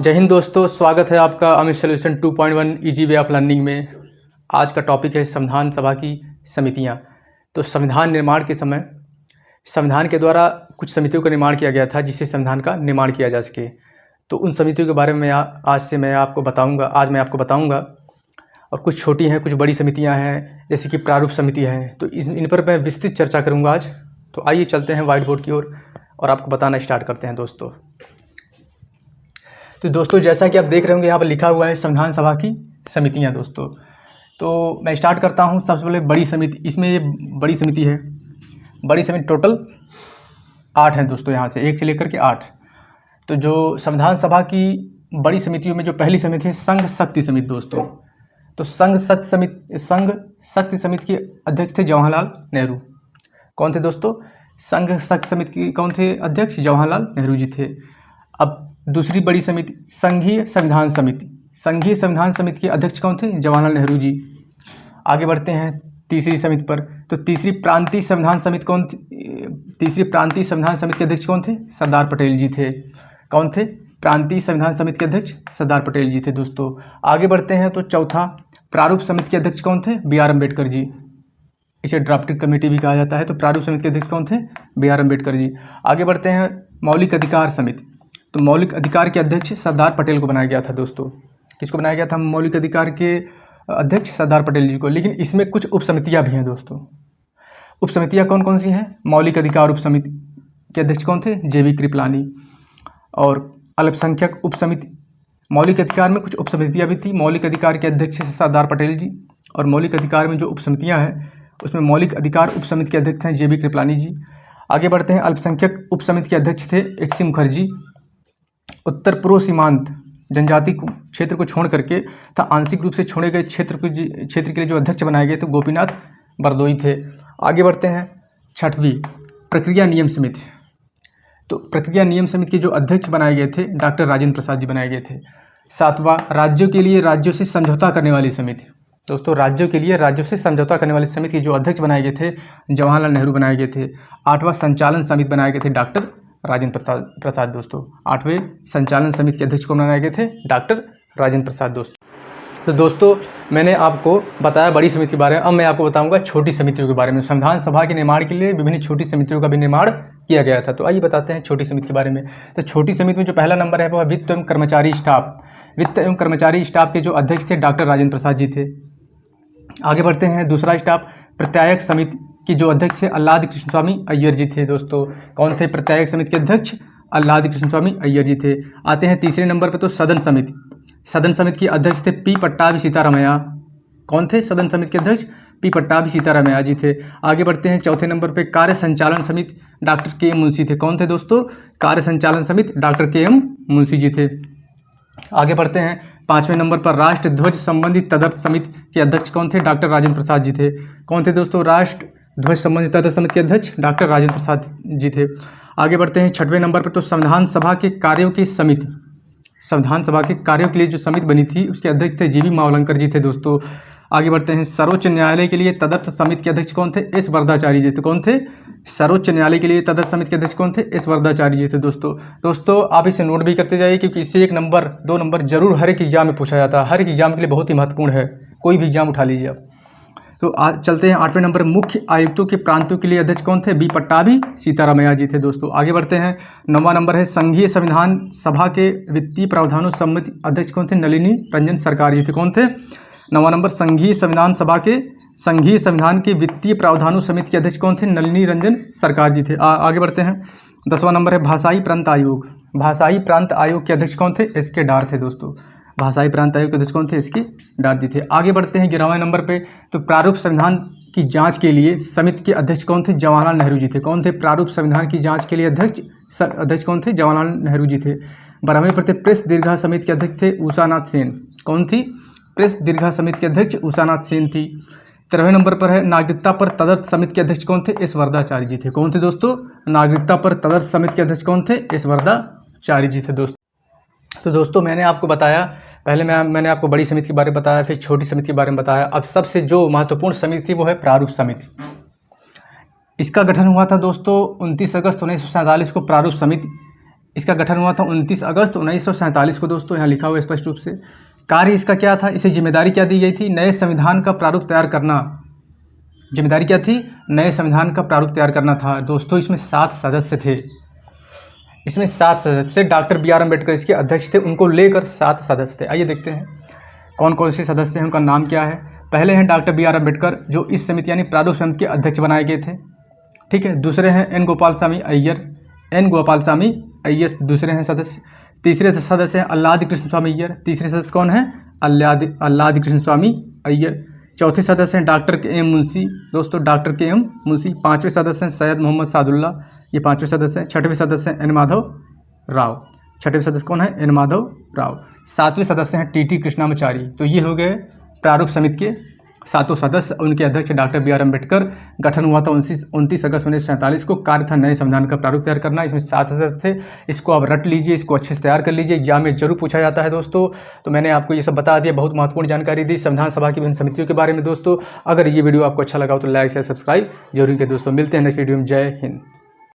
जय हिंद दोस्तों, स्वागत है आपका Amit solution 2.1 easy way of learning में। आज का टॉपिक है संविधान सभा की समितियां। तो संविधान निर्माण के समय संविधान के द्वारा कुछ समितियों का निर्माण किया गया था जिससे संविधान का निर्माण किया जा सके। तो उन समितियों के बारे में आज मैं आपको बताऊंगा। और कुछ छोटी हैं, कुछ बड़ी समितियां हैं, जैसे कि प्रारूप समिति हैं। तो इन पर मैं विस्तृत चर्चा करूंगा आज। तो आइए चलते हैं व्हाइट बोर्ड की ओर और आपको बताना स्टार्ट करते हैं दोस्तों। तो दोस्तों, जैसा कि आप देख रहे होंगे, यहाँ पर लिखा हुआ है संविधान सभा की समितियाँ दोस्तों। तो मैं स्टार्ट करता हूँ। सबसे पहले बड़ी समिति, इसमें ये बड़ी समिति है। बड़ी समिति टोटल 8 हैं दोस्तों, यहाँ से 1 से लेकर के 8। तो जो संविधान सभा की बड़ी समितियों में जो पहली समिति है संघ शक्ति समिति दोस्तों। तो संघ शक्ति समिति के अध्यक्ष थे जवाहरलाल नेहरू। कौन थे दोस्तों? संघ शक्ति समिति के कौन थे अध्यक्ष? जवाहरलाल नेहरू जी थे। अब दूसरी बड़ी समिति संघीय संविधान समिति। संघीय संविधान समिति के अध्यक्ष कौन थे? जवाहरलाल नेहरू जी। आगे बढ़ते हैं तीसरी समिति पर। तो तीसरी प्रांतीय संविधान समिति कौन थी? तीसरी प्रांतीय संविधान समिति के अध्यक्ष कौन थे? सरदार पटेल जी थे। कौन थे? प्रांतीय संविधान समिति के अध्यक्ष सरदार पटेल जी थे दोस्तों। आगे बढ़ते हैं तो चौथा प्रारूप समिति के अध्यक्ष कौन थे? B are Ambedkar ji. इसे ड्राफ्टिंग कमेटी भी कहा जाता है। तो प्रारूप समिति के अध्यक्ष कौन थे? B are Ambedkar ji. आगे बढ़ते हैं मौलिक अधिकार समिति। तो मौलिक अधिकार के अध्यक्ष सरदार पटेल को बनाया गया था दोस्तों। किसको बनाया गया था? मौलिक अधिकार के अध्यक्ष सरदार पटेल जी को। लेकिन इसमें कुछ उप समितियाँ भी हैं दोस्तों। उप समितियाँ कौन कौन सी हैं? मौलिक अधिकार उप समिति के अध्यक्ष कौन थे? J B Kripalani. और अल्पसंख्यक उप समिति, मौलिक अधिकार में कुछ उप समितियाँ भी थी। मौलिक अधिकार के अध्यक्ष सरदार पटेल जी। और मौलिक अधिकार में जो उप समितियाँ हैं उसमें मौलिक अधिकार उप समिति के अध्यक्ष हैं जे बी कृपलानी जी। आगे बढ़ते हैं अल्पसंख्यक उप समिति के अध्यक्ष थे एच सी मुखर्जी। उत्तर पूर्व सीमांत जनजाति क्षेत्र को छोड़ करके तथा आंशिक रूप से छोड़े गए क्षेत्र के लिए जो अध्यक्ष बनाए गए थे गोपीनाथ बरदोई थे। आगे बढ़ते हैं छठवीं प्रक्रिया नियम समिति। तो प्रक्रिया नियम समिति के जो अध्यक्ष बनाए गए थे डॉक्टर राजेंद्र प्रसाद जी बनाए गए थे। सातवां राज्यों के लिए राज्यों से समझौता करने वाली समिति। दोस्तों, राज्यों के लिए राज्यों से समझौता करने वाली समिति के जो अध्यक्ष बनाए गए थे जवाहरलाल नेहरू बनाए गए थे। आठवां संचालन समिति बनाए गए थे डॉक्टर राजेंद्र प्रसाद दोस्तों। 8वें संचालन समिति के अध्यक्ष को बनाए गए थे डॉक्टर राजेंद्र प्रसाद दोस्तों। तो दोस्तों, मैंने आपको बताया बड़ी समिति के बारे में। अब मैं आपको बताऊंगा छोटी समितियों के बारे में। संविधान सभा के निर्माण के लिए विभिन्न छोटी समितियों का भी निर्माण किया गया था। तो आइए बताते हैं छोटी समिति के बारे में। तो छोटी समिति में जो पहला नंबर है वो है वित्त एवं कर्मचारी स्टाफ। वित्त एवं कर्मचारी स्टाफ के जो अध्यक्ष थे डॉक्टर राजेंद्र प्रसाद जी थे। आगे बढ़ते हैं दूसरा स्टाफ प्रत्यायक समिति की जो अध्यक्ष थे अल्लाद कृष्ण स्वामी अय्यर जी थे दोस्तों। कौन थे प्रत्यायक समिति के अध्यक्ष? अल्लाद कृष्ण स्वामी अय्यर जी थे। आते हैं तीसरे नंबर पर तो सदन समिति। सदन समिति के अध्यक्ष थे पी पट्टाभी सीतारामैया। कौन थे सदन समिति के अध्यक्ष? पी पट्टाभी सीतारामैया जी थे। आगे बढ़ते हैं चौथे नंबर पर कार्य संचालन समिति डॉक्टर के एम मुंशी थे। कौन थे दोस्तों? कार्य संचालन समिति डॉक्टर के एम मुंशी जी थे। आगे बढ़ते हैं पाँचवें नंबर पर राष्ट्र ध्वज संबंधित तदर्थ समिति के अध्यक्ष कौन थे? डॉक्टर राजेंद्र प्रसाद जी थे। कौन थे दोस्तों? राष्ट्र ध्वज संबंधित तदर्थ समिति के अध्यक्ष डॉक्टर राजेंद्र प्रसाद जी थे। आगे बढ़ते हैं छठवें नंबर पर तो संविधान सभा के कार्यों की समिति। संविधान सभा के कार्यों के लिए जो समिति बनी थी उसके अध्यक्ष थे जीवी मावलंकर जी थे दोस्तों। आगे बढ़ते हैं सर्वोच्च न्यायालय के लिए तदर्थ समिति के अध्यक्ष कौन थे? एस वरदाचार्य जी थे। कौन थे? सर्वोच्च न्यायालय के लिए तदर्थ समिति के अध्यक्ष कौन थे? एस वरदाचार्य जी थे दोस्तों। आप इसे नोट भी करते जाइए क्योंकि इससे 1 नंबर 2 नंबर जरूर हर एक एग्जाम में पूछा जाता है। हर एक एग्जाम के लिए बहुत ही महत्वपूर्ण है। कोई भी एग्जाम उठा लीजिए आप। तो आज चलते हैं 8वें नंबर मुख्य आयुक्तों के प्रांतों के लिए अध्यक्ष कौन थे? बी पट्टाभी सीतारामैया जी थे दोस्तों। आगे बढ़ते हैं 9वां नंबर है संघीय संविधान सभा के वित्तीय प्रावधानों समिति अध्यक्ष कौन थे? नलिनी रंजन सरकार जी थे। कौन थे? 9वां नंबर संघीय संविधान सभा के संघीय संविधान के वित्तीय प्रावधानों समिति के अध्यक्ष कौन थे? नलिनी रंजन सरकार जी थे। आगे बढ़ते हैं 10वां नंबर है भाषाई प्रांत आयोग। भाषाई प्रांत आयोग के अध्यक्ष कौन थे? एस के डार थे दोस्तों। भाषाई प्रांत आयोग के अध्यक्ष कौन थे? एस के डार जी थे। आगे बढ़ते हैं 11वें नंबर पे तो प्रारूप संविधान की जांच के लिए समिति के अध्यक्ष कौन थे? जवाहरलाल नेहरू जी थे। कौन थे? प्रारूप संविधान की जांच के लिए अध्यक्ष कौन थे? जवाहरलाल नेहरू जी थे। 12वें पर प्रेस दीर्घा समिति के अध्यक्ष थे उषानाथ सेन। कौन थी? प्रेस दीर्घा समिति के अध्यक्ष उषानाथ सेन थी। 13वें नंबर पर है नागरिकता पर तदर्थ समिति के अध्यक्ष कौन थे? एस वरदाचार्य जी थे। कौन थे दोस्तों? नागरिकता पर तदर्थ समिति के अध्यक्ष कौन थे? एस वरदाचार्य जी थे दोस्तों। तो दोस्तों, मैंने आपको बताया, पहले मैंने आपको बड़ी समिति के बारे में बताया, फिर छोटी समिति के बारे में बताया। अब सबसे जो महत्वपूर्ण समिति थी वो है प्रारूप समिति। इसका गठन हुआ था दोस्तों 29 अगस्त 1947 को प्रारूप समिति इसका गठन हुआ था 29 अगस्त 1947 को दोस्तों, यहाँ लिखा हुआ है स्पष्ट रूप से। कार्य इसका क्या था, इसे जिम्मेदारी क्या दी गई थी, नए संविधान का प्रारूप तैयार करना। जिम्मेदारी क्या थी, नए संविधान का प्रारूप तैयार करना था दोस्तों। इसमें 7 सदस्य थे, इसमें 7 सदस्य। डॉक्टर बी आर अम्बेडकर इसके अध्यक्ष थे, उनको लेकर 7 सदस्य थे। आइए देखते हैं कौन कौन से सदस्य हैं, उनका नाम क्या है। पहले हैं डॉक्टर बी आर अम्बेडकर, जो इस समिति यानी प्रारूप समिति के अध्यक्ष बनाए गए थे, ठीक है। दूसरे हैं एन गोपालस्वामी अय्यर, एन गोपालस्वामी अय्यर दूसरे हैं सदस्य। तीसरे सदस्य हैं आह्लाद कृष्ण स्वामी अय्यर, तीसरे सदस्य कौन है, आह्लाद कृष्ण स्वामी अय्यर। चौथे सदस्य हैं डॉक्टर के एम मुंशी दोस्तों, डॉक्टर के एम मुंशी। पाँचवें सदस्य हैं सैयद मोहम्मद सादुल्ला, ये पाँचवें सदस्य हैं। छठवें सदस्य हैं एन माधव राव, छठवें सदस्य कौन है, एन माधव राव। सातवें सदस्य हैं टी टी कृष्णामाचारी। तो ये हो गए प्रारूप समिति के 7 सदस्य, उनके अध्यक्ष डॉक्टर बी आर अम्बेडकर। गठन हुआ था 29 अगस्त 1947 को। कार्य था नए संविधान का प्रारूप तैयार करना। इसमें 7 सदस्य थे। इसको आप रट लीजिए, इसको अच्छे से तैयार कर लीजिए, एग्जाम में जरूर पूछा जाता है दोस्तों। तो मैंने आपको ये सब बता दिया, बहुत महत्वपूर्ण जानकारी दी संविधान सभा की विभिन्न समितियों के बारे में दोस्तों। अगर ये वीडियो आपको अच्छा लगा हो तो लाइक शेयर सब्सक्राइब जरूर करें दोस्तों। मिलते हैं नेक्स्ट वीडियो में। जय हिंद।